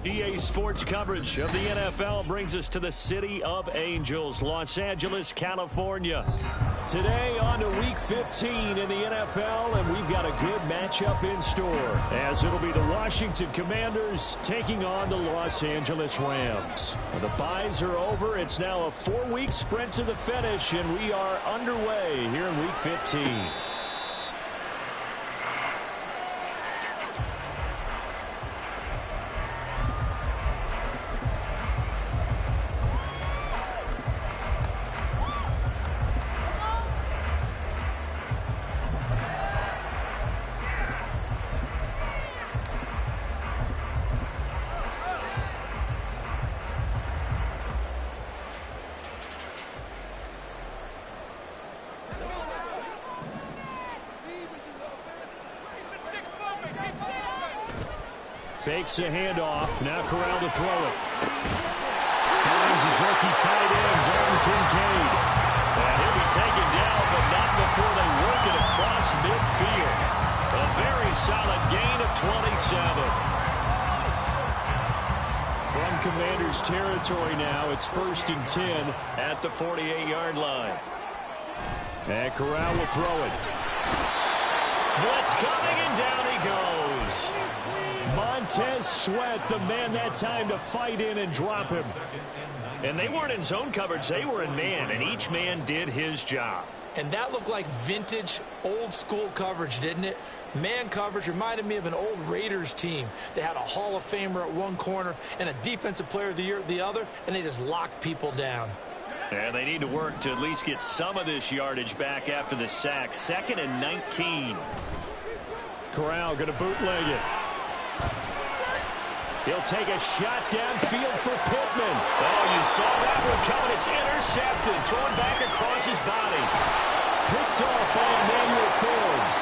EA Sports coverage of the NFL brings us to the City of Angels, Los Angeles, California. Today on to Week 15 in the NFL, and we've got a good matchup in store, as it'll be the Washington Commanders taking on the Los Angeles Rams. The byes are over. It's now a 4-week sprint to the finish, and we are underway here in Week 15. Fakes a handoff. Now Corral to throw it. Finds his rookie tight end, Dalton Kincaid. And he'll be taken down, but not before they work it across midfield. A very solid gain of 27. From Commanders territory now, it's 1st and 10 at the 48-yard line. And Corral will throw it. Blitz coming, and down he goes. Montez Sweat, the man that time to fight in and drop him. And they weren't in zone coverage, they were in man, and each man did his job. And that looked like vintage, old-school coverage, didn't it? Man coverage reminded me of an old Raiders team. They had a Hall of Famer at one corner and a Defensive Player of the Year at the other, and they just locked people down. And they need to work to at least get some of this yardage back after the sack. 2nd and 19. Corral going to bootleg it. He'll take a shot downfield for Pittman. Oh, you saw that one coming. It's intercepted. Thrown back across his body. Picked off by Emmanuel Forbes.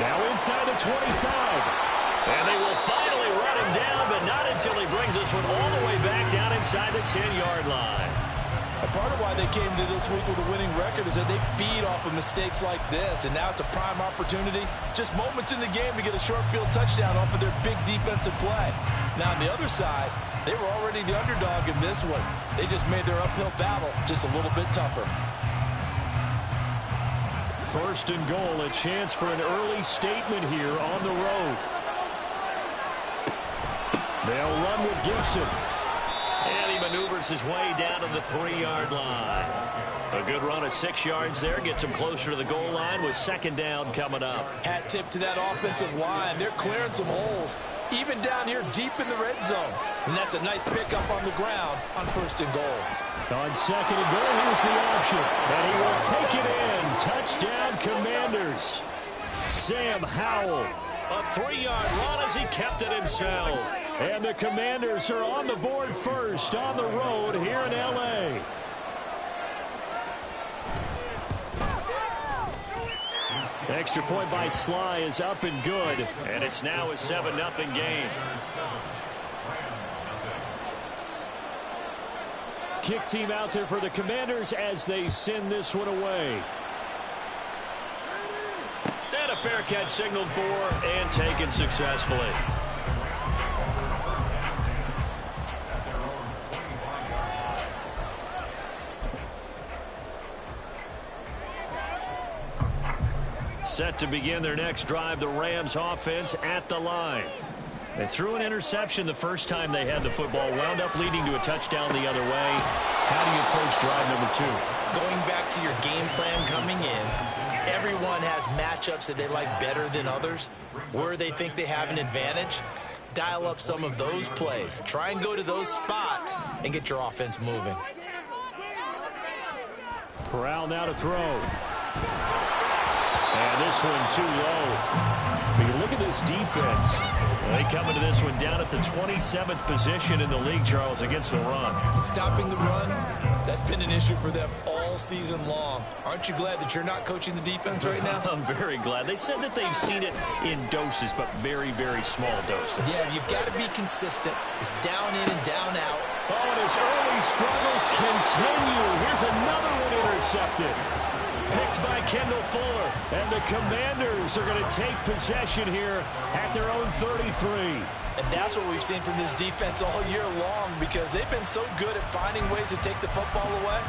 Now inside the 25. And they will finally run him down, but not until he brings this one all the way back down inside the 10-yard line. A part of why they came to this week with a winning record is that they feed off of mistakes like this, and now it's a prime opportunity. Just moments in the game to get a short field touchdown off of their big defensive play. Now, on the other side, they were already the underdog in this one. They just made their uphill battle just a little bit tougher. 1st and goal, a chance for an early statement here on the road. They'll run with Gibson. And he maneuvers his way down to the 3-yard line. A good run of 6 yards there. Gets him closer to the goal line with 2nd down coming up. Hat tip to that offensive line. They're clearing some holes, even down here deep in the red zone. And that's a nice pickup on the ground on 1st and goal. On 2nd and goal, here's the option. And he will take it in. Touchdown, Commanders. Sam Howell. A 3-yard run as he kept it himself. And the Commanders are on the board first on the road here in L.A. Extra point by Sly is up and good. And it's now a 7-0 game. Kick team out there for the Commanders as they send this one away. And a fair catch signaled for and taken successfully. Set to begin their next drive, the Rams offense at the line. They threw an interception the first time they had the football, wound up leading to a touchdown the other way. How do you approach drive number 2? Going back to your game plan coming in, everyone has matchups that they like better than others. Where they think they have an advantage, dial up some of those plays. Try and go to those spots and get your offense moving. Corral now to throw. And this one too low. But you look at this defense. They come into this one down at the 27th position in the league, Charles, against the run. Stopping the run, that's been an issue for them all season long. Aren't you glad that you're not coaching the defense right now? I'm very glad. They said that they've seen it in doses, but very, very small doses. Yeah, you've got to be consistent. It's down in and down out. Oh, and his early struggles continue. Here's another one intercepted. Picked by Kendall Fuller. And the Commanders are going to take possession here at their own 33. And that's what we've seen from this defense all year long, because they've been so good at finding ways to take the football away.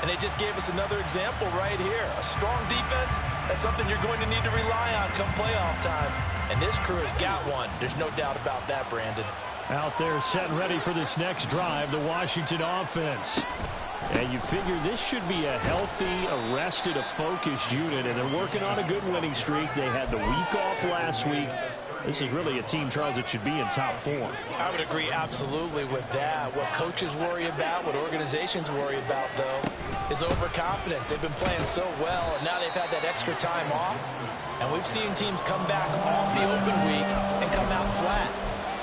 And they just gave us another example right here. A strong defense, that's something you're going to need to rely on come playoff time. And this crew has got one. There's no doubt about that, Brandon. Out there set and ready for this next drive, the Washington offense. And you figure this should be a healthy, arrested, a focused unit, and they're working on a good winning streak. They had the week off last week. This is really a team, Charles, that should be in top form. I would agree absolutely with that. What coaches worry about, what organizations worry about, though, is overconfidence. They've been playing so well, and now they've had that extra time off. And we've seen teams come back off the open week and come out flat.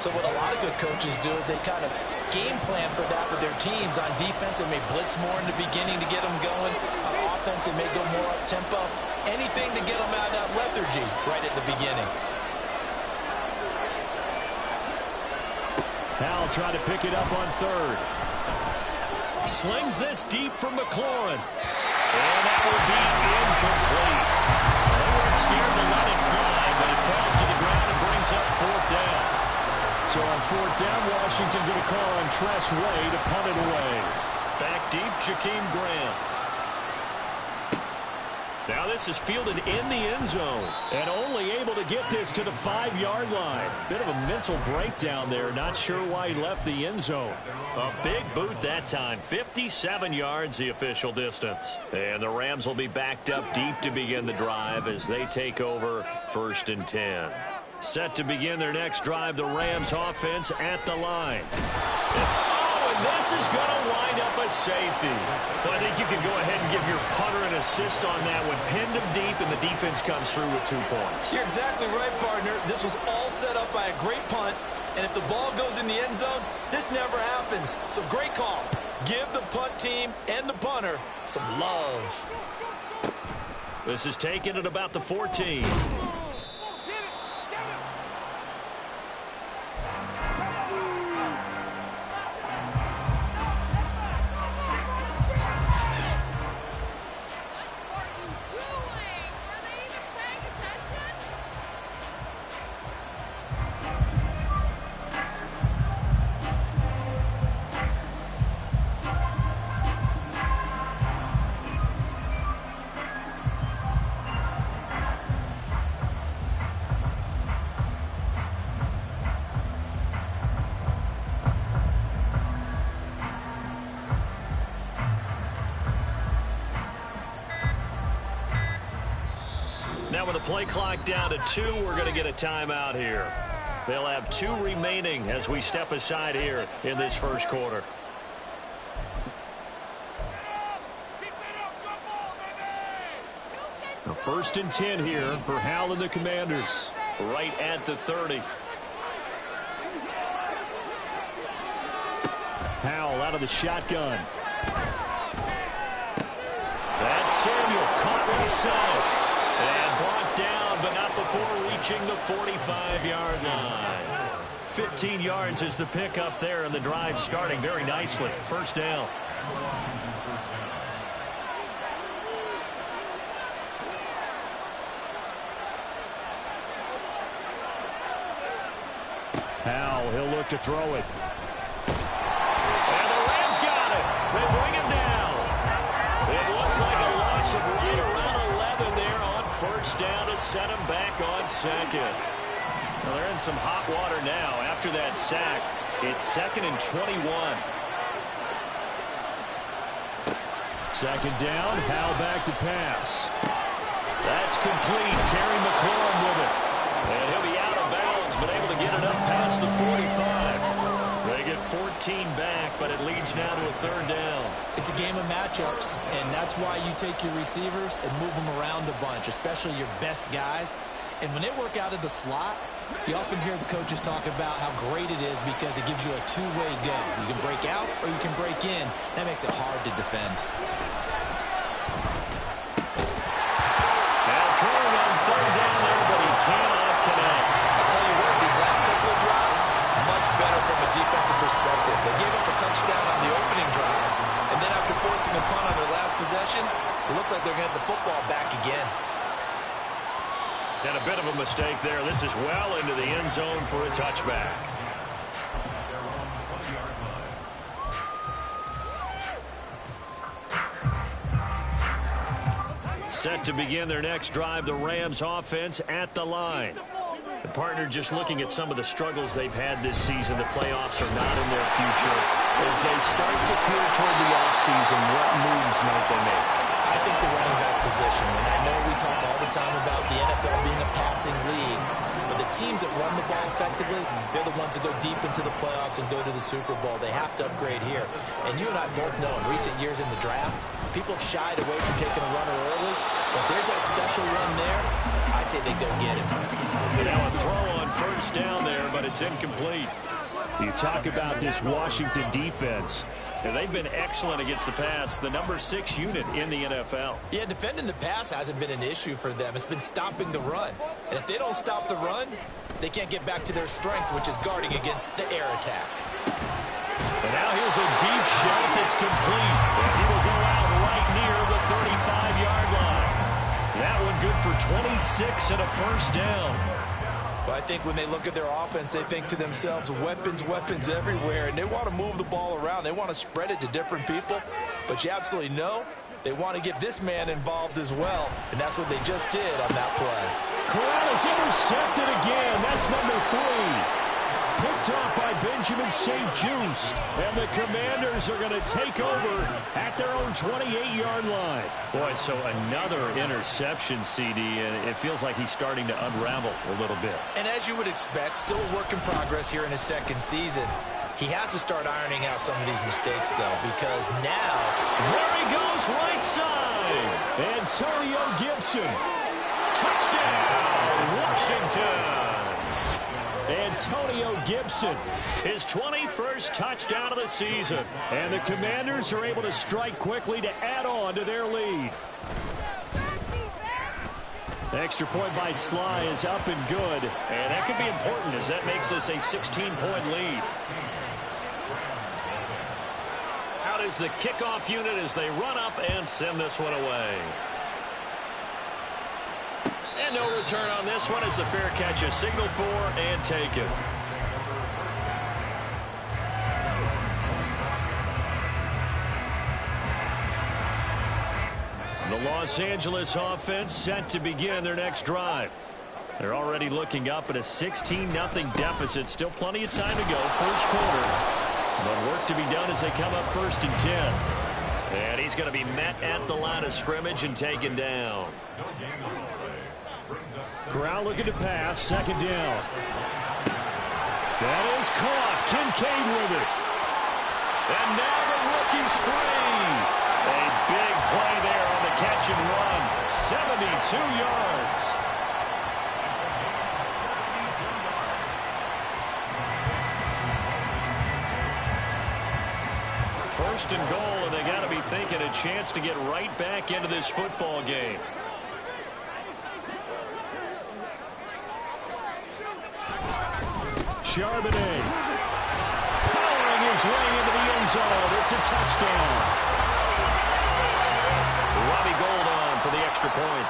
So what a lot of good coaches do is they kind of game plan for that with their teams. On defense, they may blitz more in the beginning to get them going. On offense, they may go more up-tempo. Anything to get them out of that lethargy right at the beginning. Howell tried to pick it up on third. Slings this deep from McLaurin. And that will be incomplete. They weren't scared to let it fly, but it falls to the ground and brings up fourth down. So on fourth down, Washington going to call on Tress Way to punt it away. Back deep, Jakeem Graham. Now this is fielded in the end zone and only able to get this to the 5-yard line. Bit of a mental breakdown there. Not sure why he left the end zone. A big boot that time. 57 yards the official distance. And the Rams will be backed up deep to begin the drive as they take over 1st and 10. Set to begin their next drive, the Rams offense at the line. And this is going to wind up a safety. Well, I think you can go ahead and give your punter an assist on that one. Pinned him deep, and the defense comes through with 2 points. You're exactly right, partner. This was all set up by a great punt, and if the ball goes in the end zone, this never happens. So great call. Give the punt team and the punter some love. This is taken at about the 14. Now with the play clock down to 2, we're going to get a timeout here. They'll have 2 remaining as we step aside here in this first quarter. Now 1st and 10 here for Howell and the Commanders. Right at the 30. Howell out of the shotgun. That's Samuel caught with a side. And brought down, but not before reaching the 45-yard line. 15 yards is the pickup there, and the drive starting very nicely. 1st down. Howell, he'll look to throw it. And the Rams got it. They bring him down. It looks like a loss of right around 11 there on 1st down to set him back on 2nd. Well, they're in some hot water now. After that sack, it's 2nd and 21. 2nd down, Howell back to pass. That's complete. Terry McLaurin with it. And he'll be out of bounds, but able to get it up past the 45. They get 14 back, but it leads now to a 3rd down. It's a game of matchups, and that's why you take your receivers and move them around a bunch, especially your best guys. And when they work out of the slot, you often hear the coaches talk about how great it is because it gives you a 2-way go. You can break out or you can break in. That makes it hard to defend. Now throwing on 3rd down there, but he cannot connect. I'll tell you what, these last couple of drives, much better from a defensive perspective. They gave up a touchdown on the opening drive, and then after forcing a punt on their last possession, it looks like they're going to get the football back again. And a bit of a mistake there. This is well into the end zone for a touchback. Set to begin their next drive, the Rams offense at the line. The partner just looking at some of the struggles they've had this season. The playoffs are not in their future. As they start to peer toward the offseason, what moves might they make? I think the running back position, and I know we talk all the time about the NFL being a passing league, but the teams that run the ball effectively, they're the ones that go deep into the playoffs and go to the Super Bowl. They have to upgrade here. And you and I both know in recent years in the draft, people have shied away from taking a runner early. But there's that special one there, I say they go get him. Now a throw on first down there, but it's incomplete. You talk about this Washington defense. And they've been excellent against the pass, the number 6 unit in the NFL. Yeah, defending the pass hasn't been an issue for them. It's been stopping the run. And if they don't stop the run, they can't get back to their strength, which is guarding against the air attack. And now here's a deep shot that's complete. And he will go out right near the 35-yard line. That one good for 26 and a first down. But I think when they look at their offense, they think to themselves, weapons, weapons everywhere, and they want to move the ball around. They want to spread it to different people, but you absolutely know they want to get this man involved as well, and that's what they just did on that play. Corral is intercepted again. That's number 3. Picked off by Benjamin St-Juste. And the Commanders are going to take over at their own 28-yard line. Boy, so another interception, CD, and it feels like he's starting to unravel a little bit. And as you would expect, still a work in progress here in his second season. He has to start ironing out some of these mistakes, though, because now... There he goes, right side. Antonio Gibson. Touchdown, Washington. Antonio Gibson, his 21st touchdown of the season. And the Commanders are able to strike quickly to add on to their lead. The extra point by Sly is up and good. And that could be important as that makes this a 16-point lead. Out is the kickoff unit as they run up and send this one away. And no return on this one as the fair catch is signaled for and taken. The Los Angeles offense set to begin their next drive. They're already looking up at a 16-0 deficit. Still plenty of time to go. First quarter. But work to be done as they come up 1st and 10. And he's going to be met at the line of scrimmage and taken down. Corral looking to pass, 2nd down. That is caught. Kincaid with it. And now the rookie's free. A big play there on the catch and run. 72 yards. First and goal, and they got to be thinking a chance to get right back into this football game. Charbonnet powering his way into the end zone. It's a touchdown. Robbie Gould on for the extra point.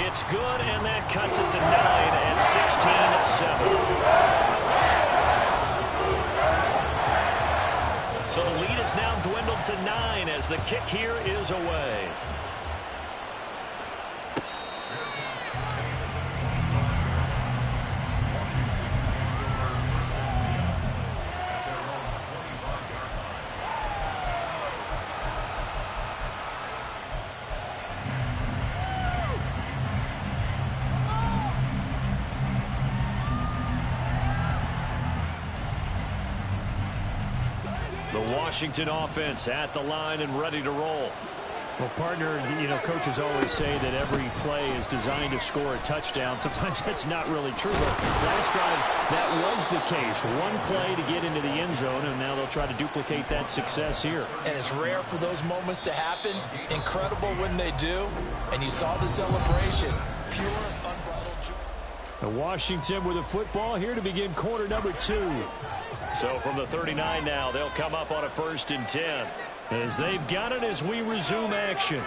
It's good, and that cuts it to 9 at 16-7. So the lead is now dwindled to 9 as the kick here is away. Washington offense at the line and ready to roll. Well, partner, coaches always say that every play is designed to score a touchdown. Sometimes that's not really true, but last drive that was the case. One play to get into the end zone, and now they'll try to duplicate that success here. And it's rare for those moments to happen. Incredible when they do. And you saw the celebration. Pure, unbridled joy. Washington with a football here to begin quarter number 2. So from the 39 now, they'll come up on a 1st and 10. As they've got it as we resume action.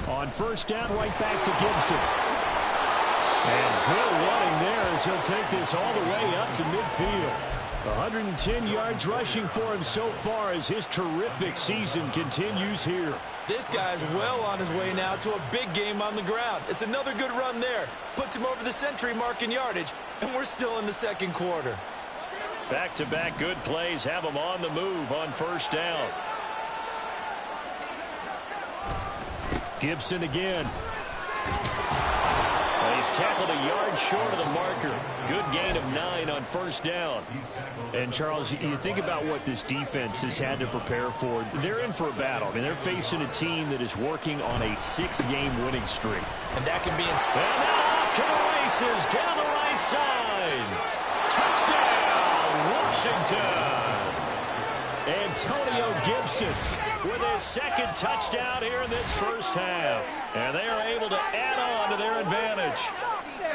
On 1st down, right back to Gibson. And good running there as he'll take this all the way up to midfield. 110 yards rushing for him so far as his terrific season continues here. This guy's well on his way now to a big game on the ground. It's another good run there. Puts him over the century mark in yardage, and we're still in the second quarter. Back-to-back good plays have him on the move on first down. Gibson again. And he's tackled a yard short of the marker. Good gain of 9 on first down. And, Charles, you think about what this defense has had to prepare for. They're in for a battle. I mean, they're facing a team that is working on a 6-game winning streak. And that can be... And now off to the races down the right side. Touchdown, Washington. Antonio Gibson with his second touchdown here in this first half. And they are able to add on to their advantage.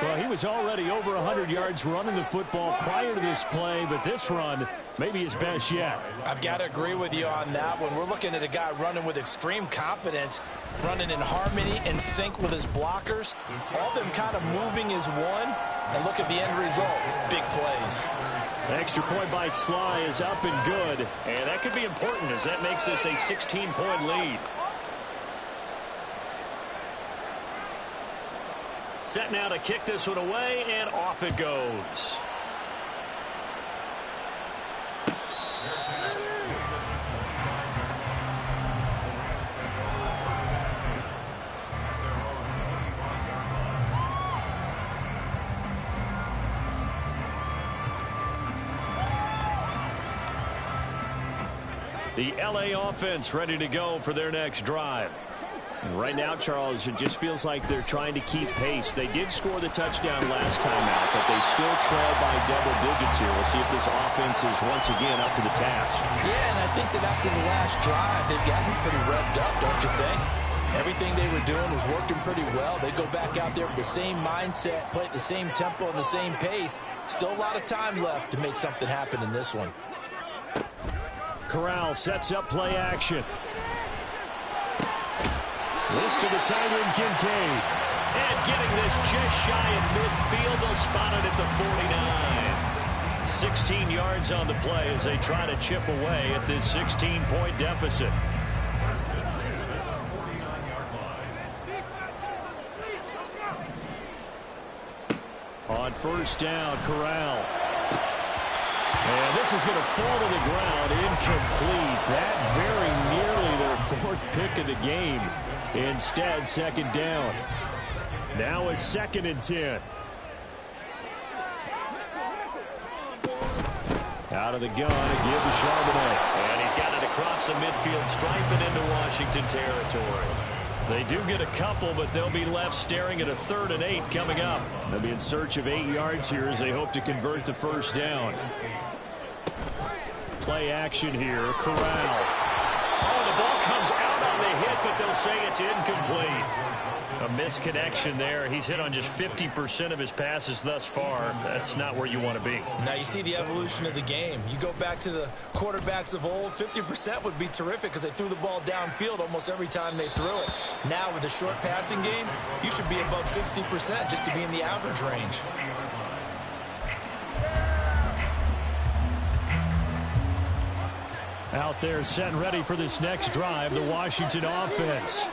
Well, he was already over 100 yards running the football prior to this play, but this run may be his best yet. I've got to agree with you on that one. We're looking at a guy running with extreme confidence, running in harmony and sync with his blockers. All of them kind of moving as one. And look at the end result. Big plays. Extra point by Sly is up and good. And that could be important as that makes this a 16-point lead. Set now to kick this one away, and off it goes. The LA offense ready to go for their next drive. Right now, Charles, it just feels like they're trying to keep pace. They did score the touchdown last time out, but they still trail by double digits here. We'll see if this offense is once again up to the task. Yeah, and I think that after the last drive, they've gotten pretty revved up, don't you think? Everything they were doing was working pretty well. They go back out there with the same mindset, play at the same tempo and the same pace. Still a lot of time left to make something happen in this one. Corral sets up play action. This to the Tiger and Kincaid. And getting this just shy of midfield. They'll spot it at the 49. 16 yards on the play as they try to chip away at this 16-point deficit. On first down, Corral. And this is going to fall to the ground, incomplete. That very nearly their fourth pick of the game. Instead, second down. Now a 2nd and 10. Out of the gun, a give to Charbonnet. And he's got it across the midfield stripe and into Washington territory. They do get a couple, but they'll be left staring at a 3rd and 8 coming up. They'll be in search of 8 yards here as they hope to convert the first down. Play action here, Corral. Oh, the ball comes out on the hit, but they'll say it's incomplete. A misconnection there. He's hit on just 50% of his passes thus far. That's not where you want to be. Now you see the evolution of the game. You go back to the quarterbacks of old, 50% would be terrific because they threw the ball downfield almost every time they threw it. Now with the short passing game, you should be above 60% just to be in the average range. Out there set and ready for this next drive, the Washington offense.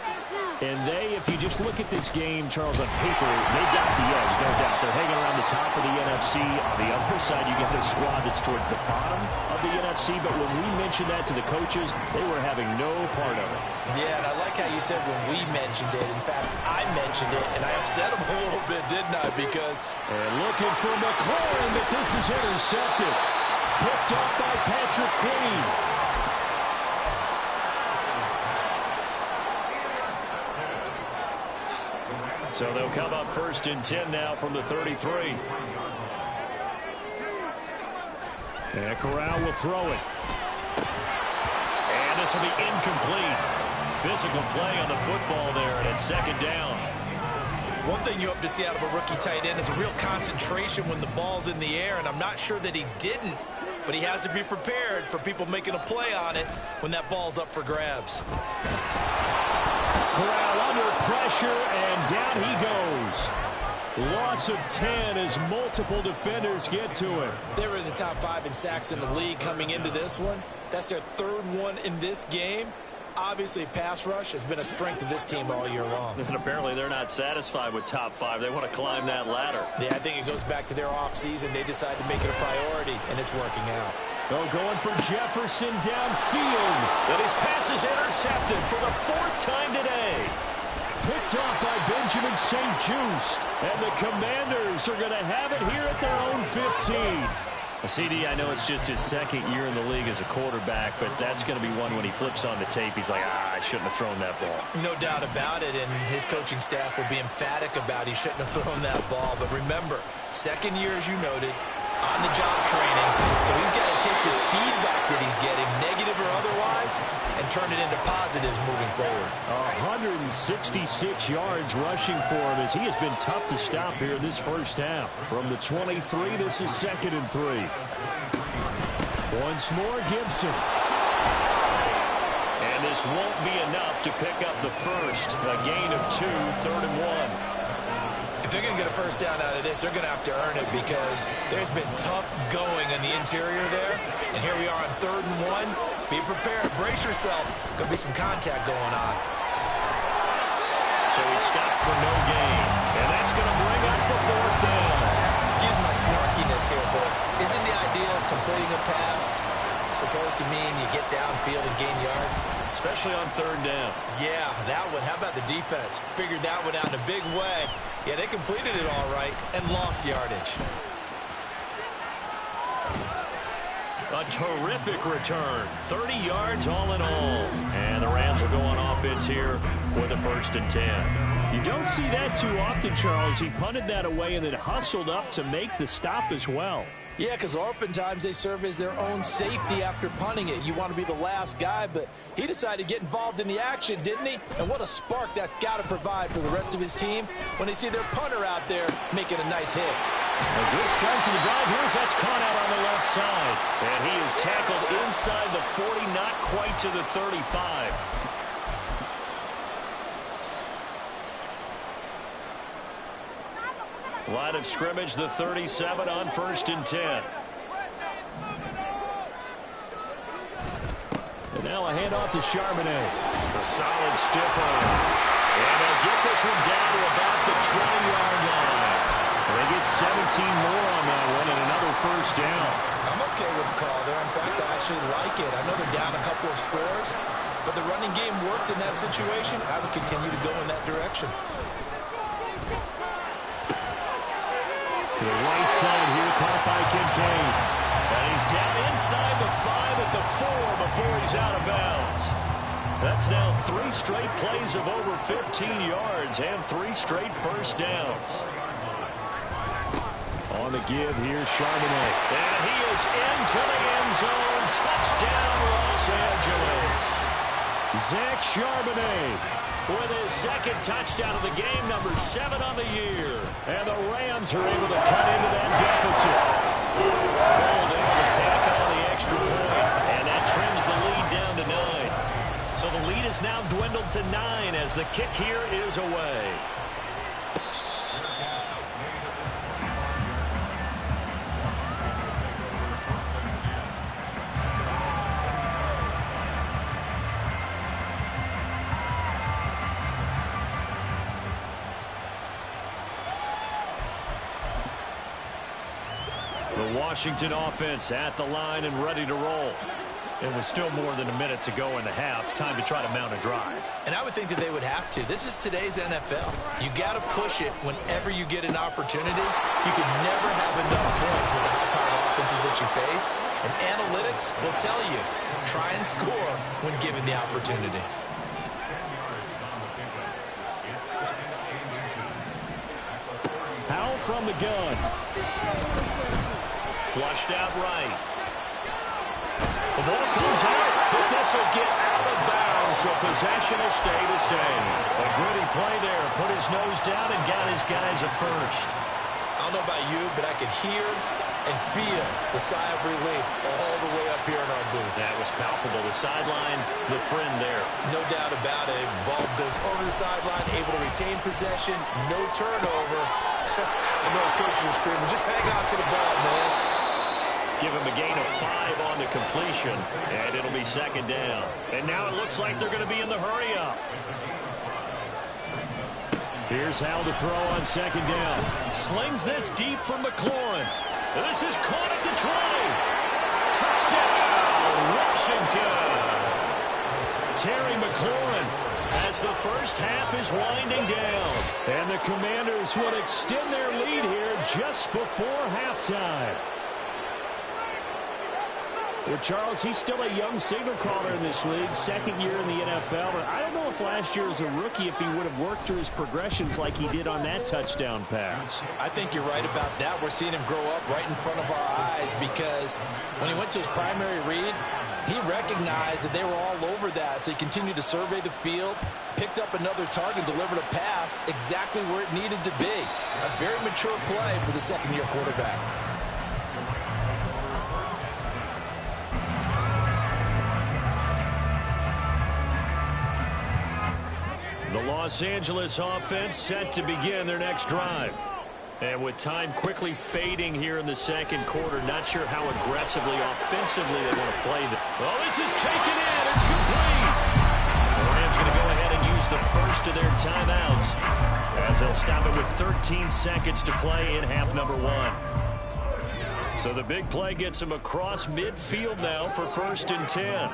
And they, if you just look at this game, Charles, on paper, they've got the edge, no doubt. They're hanging around the top of the NFC. On the other side, you got a squad that's towards the bottom of the NFC. But when we mentioned that to the coaches, they were having no part of it. Yeah, and I like how you said when we mentioned it. In fact, I mentioned it, and I upset them a little bit, didn't I? Because... And looking for McLaurin, but this is intercepted. Picked up by Patrick Queen. So they'll come up 1st and 10 now from the 33. And Corral will throw it. And this will be incomplete. Physical play on the football there, and it's 2nd down. One thing you hope to see out of a rookie tight end is a real concentration when the ball's in the air, and I'm not sure that he didn't, but he has to be prepared for people making a play on it when that ball's up for grabs. Corral under pressure, and down he goes. Loss loss of 10 as multiple defenders get to him. They were in the top 5 in sacks in the league coming into this one. That's their 3rd one in this game. Obviously, pass rush has been a strength of this team all year long. And apparently they're not satisfied with top 5. They want to climb that ladder. Yeah, I think it goes back to their offseason. They decided to make it a priority, and it's working out. Oh, going for Jefferson downfield. And his pass is intercepted for the 4th time today. Picked off by Benjamin St-Juste. And the Commanders are going to have it here at their own 15. CD, I know it's just his 2nd year in the league as a quarterback, but that's going to be one when he flips on the tape. He's like, I shouldn't have thrown that ball. No doubt about it, and his coaching staff will be emphatic about he shouldn't have thrown that ball. But remember, 2nd year, as you noted, on-the-job training. So he's got to take this feedback that he's getting, negative or otherwise, and turn it into positives moving forward. 166 yards rushing for him as he has been tough to stop here this first half. From the 23, this is 2nd and 3. Once more, Gibson. And this won't be enough to pick up the first. A gain of 2, 3rd and 1. If they're going to get a first down out of this, they're going to have to earn it because there's been tough going on the interior there. And here we are on 3rd and 1. Be prepared. Brace yourself. Going to be some contact going on. So he stopped for no gain. And that's going to bring up the 4th down. Excuse my snarkiness here, but isn't the idea of completing a pass supposed to mean you get downfield and gain yards? Especially on 3rd down. Yeah, that one. How about the defense? Figured that one out in a big way. Yeah, they completed it all right and lost yardage. A terrific return. 30 yards all in all. And the Rams will go on offense here with a 1st and 10. You don't see that too often, Charles. He punted that away and then hustled up to make the stop as well. Yeah, because oftentimes they serve as their own safety after punting it. You want to be the last guy, but he decided to get involved in the action, didn't he? And what a spark that's got to provide for the rest of his team when they see their punter out there making a nice hit. A good start to the drive. Here's that's caught out on the left side. And he is tackled inside the 40, not quite to the 35. Line of scrimmage, the 37 on 1st and 10. And now a handoff to Charbonnet. A solid stiff arm. And they'll get this one down to about the 20-yard line. They get 17 more on that one and another 1st down. I'm okay with the call there. In fact, I actually like it. I know they're down a couple of scores, but the running game worked in that situation. I would continue to go in that direction. To the right side here, caught by Kincaid. And he's down inside the 5 at the 4 before he's out of bounds. That's now 3 straight plays of over 15 yards and 3 straight 1st downs. On the give here, Charbonnet. And he is into the end zone. Touchdown, Los Angeles. Zach Charbonnet with his 2nd touchdown of the game, number 7 on the year. And the Rams are able to cut into that deficit. Gold able to tack on the extra point, and that trims the lead down to 9. So the lead is now dwindled to 9 as the kick here is away. The Washington offense at the line and ready to roll. It was still more than a minute to go in the half. Time to try to mount a drive. And I would think that they would have to. This is today's NFL. You got to push it whenever you get an opportunity. You can never have enough points with the high-powered offenses that you face. And analytics will tell you, try and score when given the opportunity. Howell from the gun. Flushed out right. The ball comes out, but this will get out of bounds, so possession will stay the same. A gritty play there, put his nose down and got his guys at first. I don't know about you, but I could hear and feel the sigh of relief all the way up here in our booth. That was palpable. The sideline, the friend there. No doubt about it. Ball goes over the sideline, able to retain possession, no turnover. And those coaches are screaming, just hang on to the ball, man. Give him a gain of 5 on the completion, and it'll be second down. And now it looks like they're going to be in the hurry-up. Here's Howell to throw on second down. Slings this deep from McLaurin. And this is caught at the 20. Touchdown, Washington. Terry McLaurin as the first half is winding down. And the Commanders would extend their lead here just before halftime. Well, Charles, he's still a young signal caller in this league, second year in the NFL. But I don't know if last year as a rookie, if he would have worked through his progressions like he did on that touchdown pass. I think you're right about that. We're seeing him grow up right in front of our eyes because when he went to his primary read, he recognized that they were all over that. So he continued to survey the field, picked up another target, delivered a pass exactly where it needed to be. A very mature play for the second-year quarterback. The Los Angeles offense set to begin their next drive. And with time quickly fading here in the second quarter, not sure how aggressively, offensively they want to play. Oh, this is taken in. It's complete. The Rams going to go ahead and use the first of their timeouts as they'll stop it with 13 seconds to play in half number 1. So the big play gets them across midfield now for 1st and 10.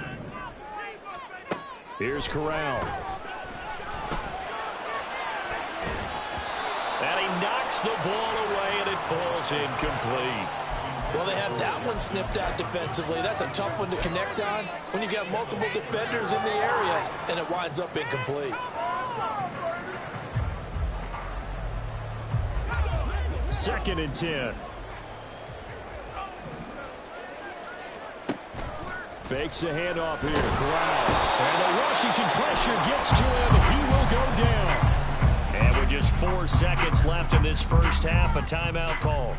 Here's Corral. And he knocks the ball away, and it falls incomplete. Well, they have that one sniffed out defensively. That's a tough one to connect on when you got multiple defenders in the area, and it winds up incomplete. Second and 10. Fakes a handoff here. Corral. And the Washington pressure gets to him. He will go down. And with just 4 seconds left in this first half, a timeout call.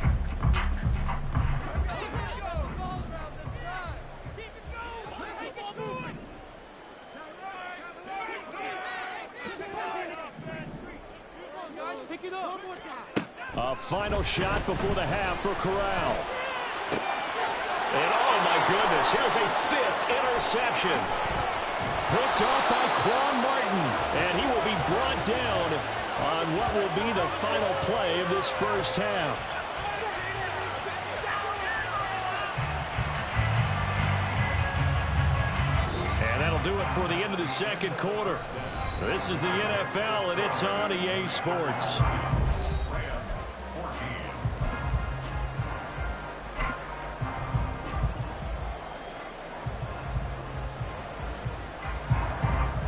A final shot before the half for Corral. And oh my goodness, here's a 5th interception. Picked off by Quan Martin. And he will be brought down on what will be the final play of this first half. And that'll do it for the end of the second quarter. This is the NFL, and it's on EA Sports.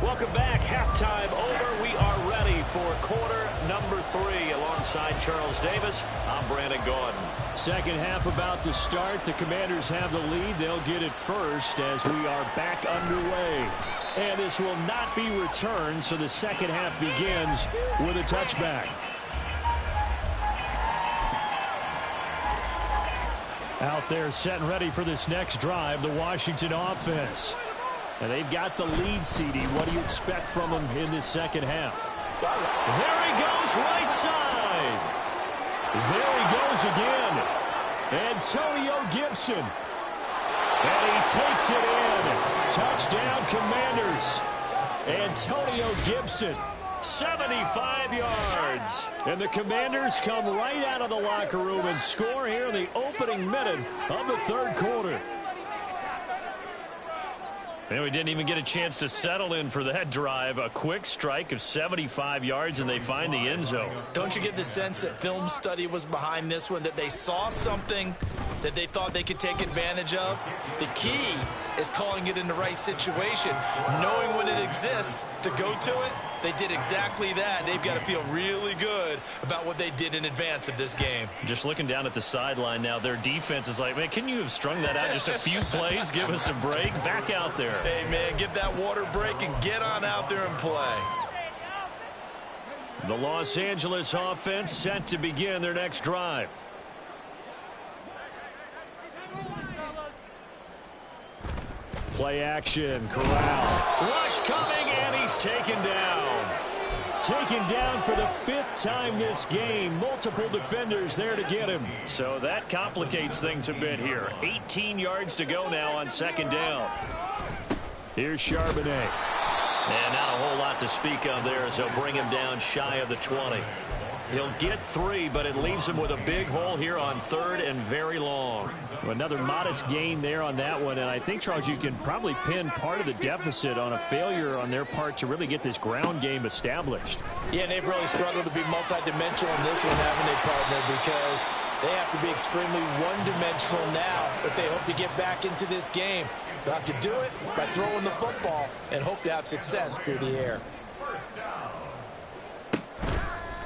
Welcome back. Halftime over. We are ready for quarter number 3. Alongside Charles Davis, I'm Brandon Gaudin. Second half about to start. The Commanders have the lead. They'll get it first as we are back underway. And this will not be returned, so the second half begins with a touchback. Out there set and ready for this next drive, the Washington offense. And they've got the lead, CD. What do you expect from them in this second half? There he goes, right side. There he goes again. Antonio Gibson. And he takes it in. Touchdown, Commanders. Antonio Gibson, 75 yards. And the Commanders come right out of the locker room and score here in the opening minute of the third quarter. And we didn't even get a chance to settle in for that drive. A quick strike of 75 yards, and they find the end zone. Don't you get the sense that film study was behind this one, that they saw something that they thought they could take advantage of? The key is calling it in the right situation, knowing when it exists to go to it. They did exactly that. They've got to feel really good about what they did in advance of this game. Just looking down at the sideline now, their defense is like, man, can you have strung that out just a few plays? Give us a break. Back out there. Hey, man, get that water break and get on out there and play. The Los Angeles offense set to begin their next drive. Play action, Corral. Rush coming, and he's taken down. Taken down for the 5th time this game. Multiple defenders there to get him. So that complicates things a bit here. 18 yards to go now on 2nd down. Here's Charbonnet. And not a whole lot to speak of there as they'll bring him down shy of the 20. He'll get 3, but it leaves him with a big hole here on 3rd and very long. Another modest gain there on that one, and I think, Charles, you can probably pin part of the deficit on a failure on their part to really get this ground game established. Yeah, and they've really struggled to be multidimensional in this one, haven't they, partner, because they have to be extremely one-dimensional now if they hope to get back into this game. They'll have to do it by throwing the football and hope to have success through the air.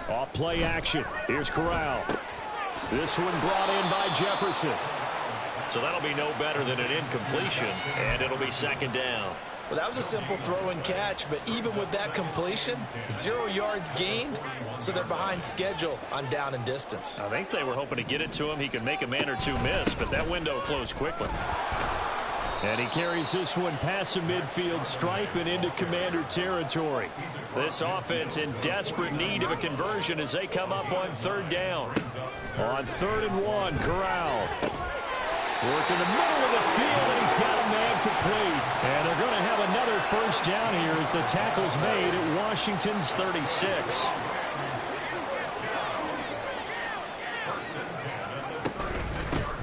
Off play action. Here's Corral. This one brought in by Jefferson. So that'll be no better than an incompletion, and it'll be 2nd down. Well, that was a simple throw and catch, but even with that completion, 0 yards gained, so they're behind schedule on down and distance. I think they were hoping to get it to him. He could make a man or two miss, but that window closed quickly. And he carries this one past the midfield stripe and into Commander territory. This offense in desperate need of a conversion as they come up on 3rd down. On 3rd and 1, Corral. Work in the middle of the field, and he's got a man complete. And they're going to have another 1st down here as the tackle's made at Washington's 36.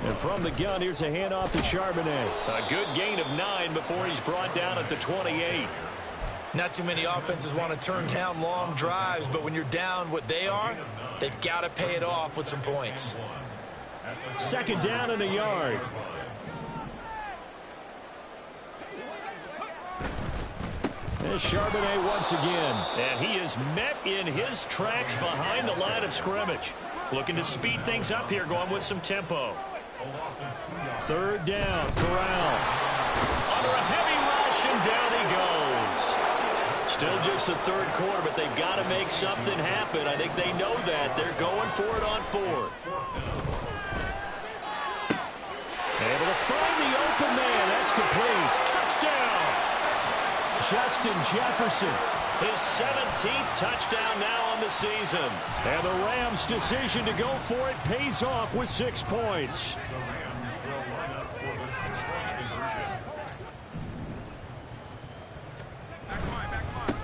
And from the gun, here's a handoff to Charbonnet. A good gain of 9 before he's brought down at the 28. Not too many offenses want to turn down long drives, but when you're down what they are, they've got to pay it off with some points. 2nd down and a yard. There's Charbonnet once again. And he is met in his tracks behind the line of scrimmage. Looking to speed things up here, going with some tempo. 3rd down, Corral. Under a heavy rush, and down he goes. Still just the 3rd quarter, but they've got to make something happen. I think they know that. They're going for it on 4th. Able to find the open man. That's complete. Touchdown! Justin Jefferson. His 17th touchdown now on the season. And the Rams' decision to go for it pays off with 6 points.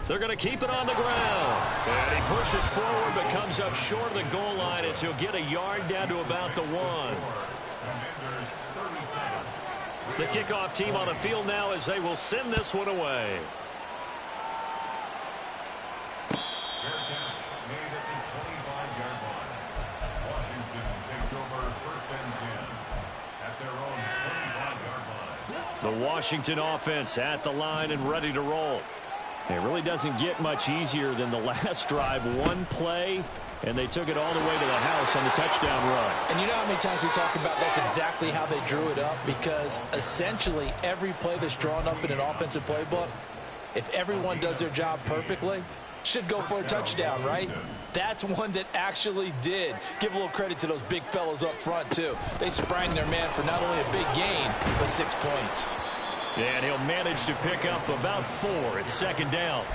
They're going to keep it on the ground. And he pushes forward but comes up short of the goal line as he'll get a yard down to about the 1. The kickoff team on the field now as they will send this one away. The Washington offense at the line and ready to roll. It really doesn't get much easier than the last drive. One play, and they took it all the way to the house on the touchdown run. And you know how many times we talk about that's exactly how they drew it up, because essentially every play that's drawn up in an offensive playbook, if everyone does their job perfectly, should go for a touchdown, right? That's one that actually did. Give a little credit to those big fellas up front, too. They sprang their man for not only a big gain, but 6 points. And he'll manage to pick up about 4 at 2nd down.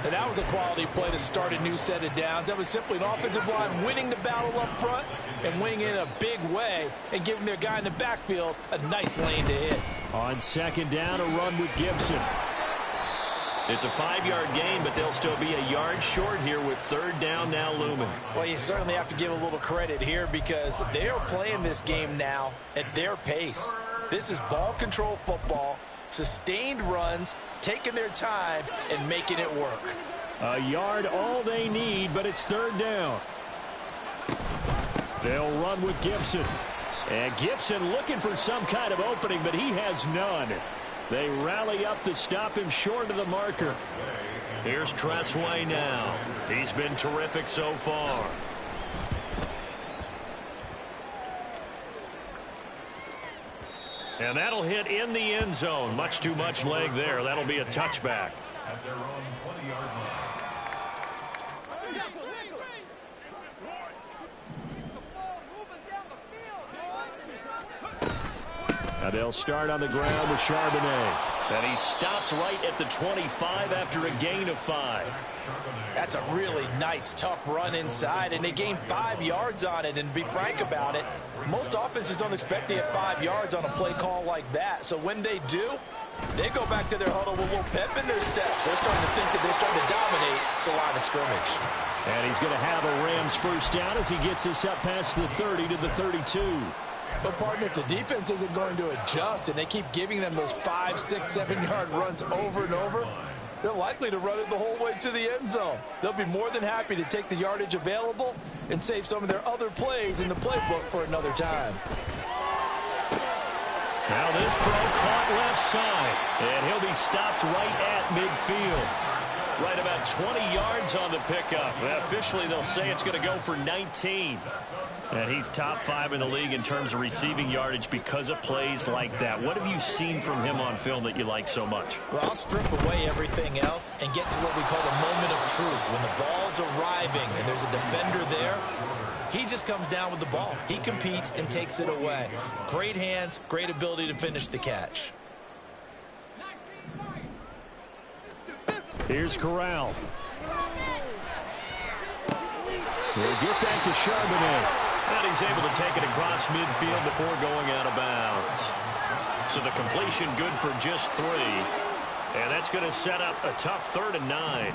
And that was a quality play to start a new set of downs. That was simply an offensive line winning the battle up front and winning in a big way and giving their guy in the backfield a nice lane to hit. On 2nd down, a run with Gibson. It's a 5-yard gain, but they'll still be a yard short here with 3rd down now looming. Well, you certainly have to give a little credit here because they are playing this game now at their pace. This is ball control football, sustained runs, taking their time, and making it work. A yard all they need, but it's 3rd down. They'll run with Gibson. And Gibson looking for some kind of opening, but he has none. They rally up to stop him short of the marker. Here's Tressway now. He's been terrific so far. And that'll hit in the end zone. Much too much leg there. That'll be a touchback. At their own 20-yard line. They'll start on the ground with Charbonnet. And he stopped right at the 25 after a gain of 5. That's a really nice, tough run inside, and they gained 5 yards on it. And to be frank about it, most offenses don't expect to get 5 yards on a play call like that. So when they do, they go back to their huddle with a little pep in their steps. They're starting to think that they're starting to dominate the line of scrimmage. And he's going to have a Rams first down as he gets us up past the 30 to the 32. But, partner, if the defense isn't going to adjust and they keep giving them those 5, 6, 7-yard runs over and over, they're likely to run it the whole way to the end zone. They'll be more than happy to take the yardage available and save some of their other plays in the playbook for another time. Now this throw caught left side, and he'll be stopped right at midfield. Right about 20 yards on the pickup. Officially, they'll say it's going to go for 19. And he's top 5 in the league in terms of receiving yardage because of plays like that. What have you seen from him on film that you like so much? Well, I'll strip away everything else and get to what we call the moment of truth. When the ball's arriving and there's a defender there, he just comes down with the ball. He competes and takes it away. Great hands, great ability to finish the catch. Here's Corral. We'll get back to Charbonnet. And he's able to take it across midfield before going out of bounds. So the completion good for just 3. And that's going to set up a tough 3rd and 9.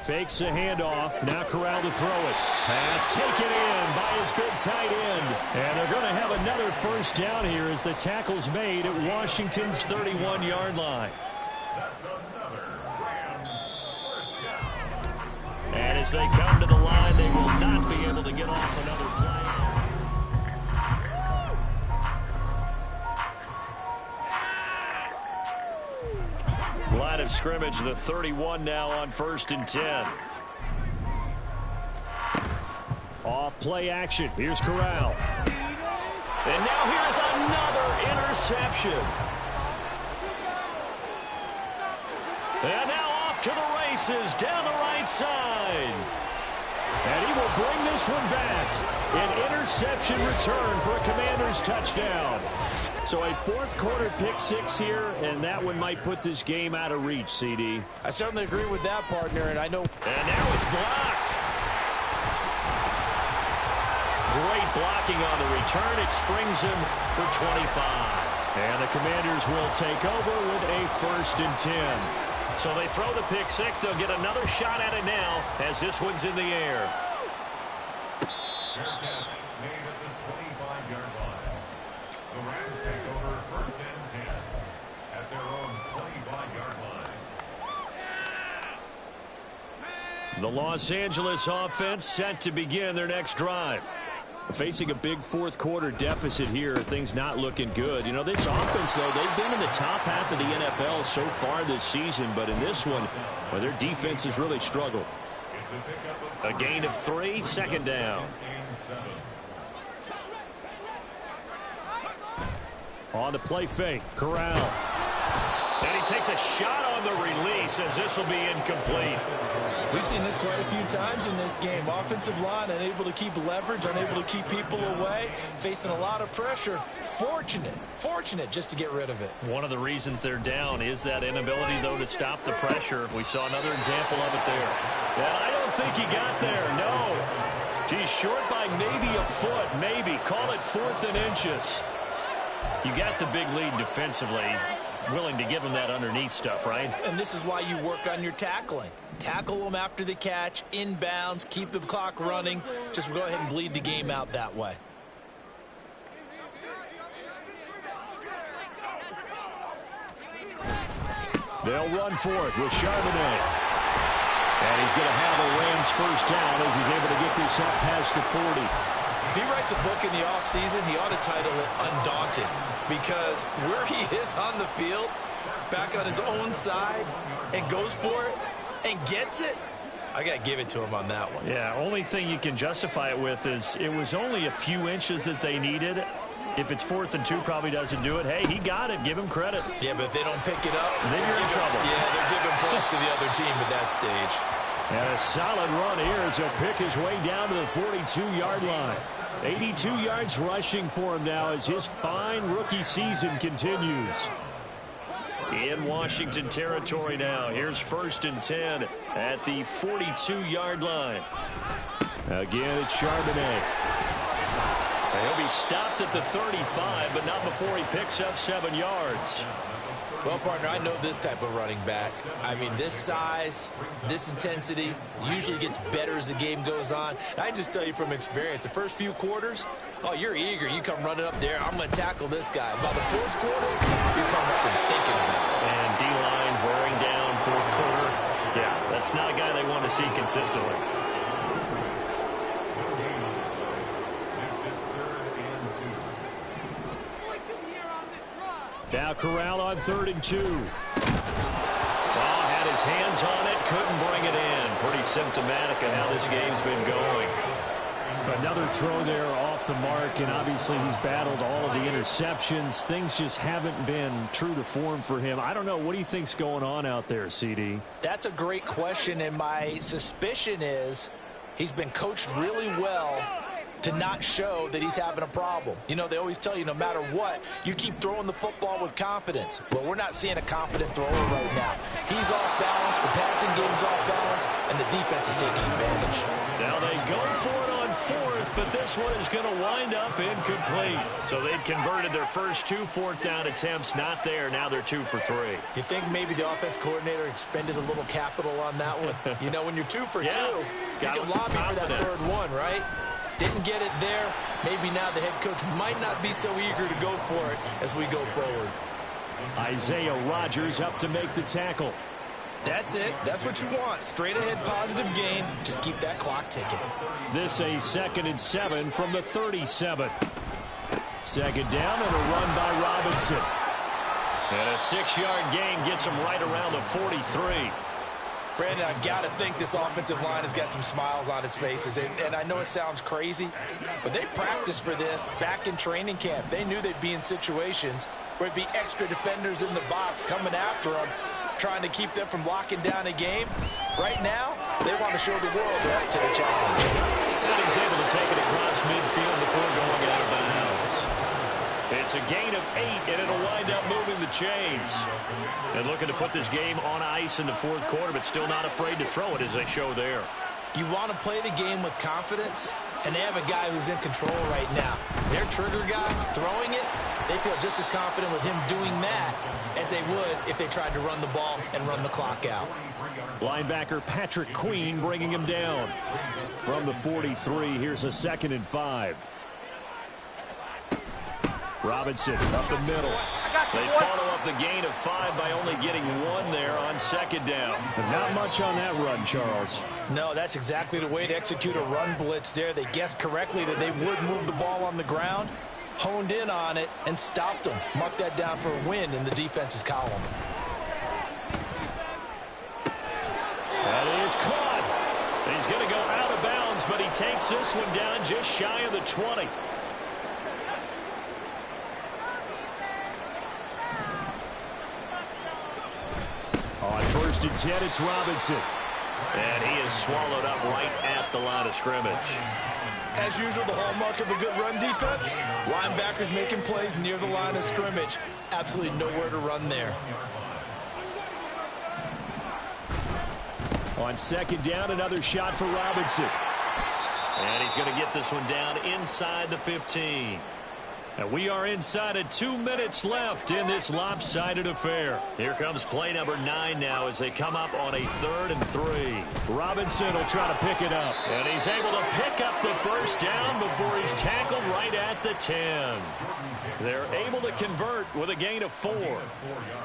Fakes a handoff. Now Corral to throw it. Pass taken in by his big tight end. And they're going to have another first down here as the tackle's made at Washington's 31-yard line. And as they come to the line, they will not be able to get off another play. Line of scrimmage, the 31 now on 1st and 10. Off play action. Here's Corral. And now here's another interception. And now off to the races down the right side. And he will bring this one back. An interception return for a Commanders touchdown. So a 4th quarter pick 6 here, and that one might put this game out of reach, CD. I certainly agree with that, partner, and I know. And now it's blocked. Great blocking on the return. It springs him for 25. And the Commanders will take over with a 1st and 10. So they throw the pick 6. They'll get another shot at it now as this one's in the air. Fair catch made at the 25-yard line. The Rams take over 1st and 10 at their own 25-yard line. The Los Angeles offense set to begin their next drive. Facing a big 4th quarter deficit here, things not looking good. You know, this offense, though, they've been in the top half of the NFL so far this season, but in this one, well, their defense has really struggled. A gain of 3, 2nd down. On the play fake, Corral. And he takes a shot on the release as this will be incomplete. We've seen this quite a few times in this game. Offensive line unable to keep leverage, unable to keep people away, facing a lot of pressure. Fortunate just to get rid of it. One of the reasons they're down is that inability, though, to stop the pressure. We saw another example of it there. And I don't think he got there, no. Geez, short by maybe a foot, maybe. Call it 4th and inches. You got the big lead defensively. Willing to give him that underneath stuff, right? And this is why you work on your tackling. Tackle them after the catch, inbounds, keep the clock running. Just go ahead and bleed the game out that way. They'll run for it with Charbonnet. And he's going to have a Rams first down as he's able to get this up past the 40. If he writes a book in the offseason, he ought to title it Undaunted, because where he is on the field, back on his own side, and goes for it and gets it, I got to give it to him on that one. Yeah, only thing you can justify it with is it was only a few inches that they needed. If it's 4th and 2, probably doesn't do it. Hey, he got it. Give him credit. Yeah, but if they don't pick it up, then you're in trouble. Yeah, they're giving points to the other team at that stage. And a solid run here as he'll pick his way down to the 42-yard line. 82 yards rushing for him now as his fine rookie season continues. In Washington territory now. Here's 1st and 10 at the 42-yard line. Again, it's Charbonnet. He'll be stopped at the 35, but not before he picks up 7 yards. Well, partner, I know this type of running back. I mean, this size, this intensity usually gets better as the game goes on. And I just tell you from experience, the first few quarters, oh, you're eager. You come running up there, I'm going to tackle this guy. By the 4th quarter, you're coming up and thinking about it. And D-line wearing down 4th quarter. Yeah, that's not a guy they want to see consistently. Now Corral on 3rd and 2. Had his hands on it, couldn't bring it in. Pretty symptomatic of how this game's been going. Another throw there off the mark, and obviously he's battled all of the interceptions. Things just haven't been true to form for him. I don't know. What do you think's going on out there, CD? That's a great question, and my suspicion is he's been coached really well to not show that he's having a problem. You know, they always tell you no matter what, you keep throwing the football with confidence. Well, we're not seeing a confident thrower right now. He's off balance, the passing game's off balance, and the defense is taking advantage. Now they go for it on 4th, but this one is going to wind up incomplete. So they've converted their first 2 4th down attempts, not there. Now they're 2 for 3. You think maybe the offense coordinator expended a little capital on that one? You know, when you're 2 for 2, you can lobby for that 3rd one, right? Didn't get it there. Maybe now the head coach might not be so eager to go for it as we go forward. Isaiah Rodgers up to make the tackle. That's it. That's what you want. Straight ahead positive gain. Just keep that clock ticking. This a 2nd and 7 from the 37. 2nd down and a run by Robinson. And a 6-yard gain gets him right around the 43. Brandon, I've got to think this offensive line has got some smiles on its faces. And I know it sounds crazy, but they practiced for this back in training camp. They knew they'd be in situations where it'd be extra defenders in the box coming after them, trying to keep them from locking down a game. Right now, they want to show the world they're up to the challenge. And he's able to take it across midfield before going out of bounds. It's a gain of 8, and it'll wind up moving the chains. And looking to put this game on ice in the 4th quarter, but still not afraid to throw it as they show there. You want to play the game with confidence, and they have a guy who's in control right now. Their trigger guy throwing it, they feel just as confident with him doing that as they would if they tried to run the ball and run the clock out. Linebacker Patrick Queen bringing him down. From the 43, here's a 2nd and 5. Robinson up the middle. They follow up the gain of 5 by only getting 1 there on 2nd down. But not much on that run, Charles. No, that's exactly the way to execute a run blitz there. They guessed correctly that they would move the ball on the ground, honed in on it, and stopped them. Mark that down for a win in the defense's column. That is caught. He's going to go out of bounds, but he takes this one down just shy of the 20. On 1st and 10, it's Robinson. And he is swallowed up right at the line of scrimmage. As usual, the hallmark of a good run defense, linebackers making plays near the line of scrimmage. Absolutely nowhere to run there. On 2nd down, another shot for Robinson. And he's going to get this one down inside the 15. And we are inside of 2 minutes left in this lopsided affair. Here comes play number 9 now as they come up on a 3rd and 3. Robinson will try to pick it up. And he's able to pick up the first down before he's tackled right at the 10. They're able to convert with a gain of 4.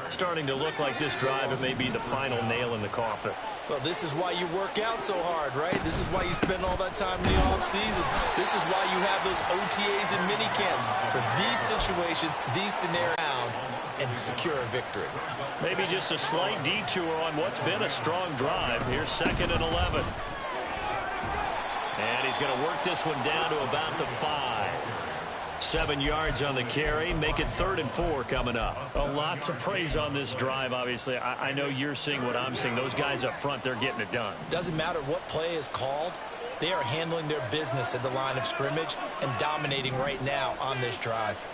Starting to look like this drive, it may be the final nail in the coffin. Well, this is why you work out so hard, right? This is why you spend all that time in the offseason. This is why you have those OTAs and mini camps for these situations, these scenarios, and secure a victory. Maybe just a slight detour on what's been a strong drive. Here's 2nd and 11. And he's going to work this one down to about the 5. 7 yards on the carry. Make it 3rd and 4 coming up. A lot to praise on this drive, obviously. I know you're seeing what I'm seeing. Those guys up front, they're getting it done. Doesn't matter what play is called. They are handling their business at the line of scrimmage and dominating right now on this drive.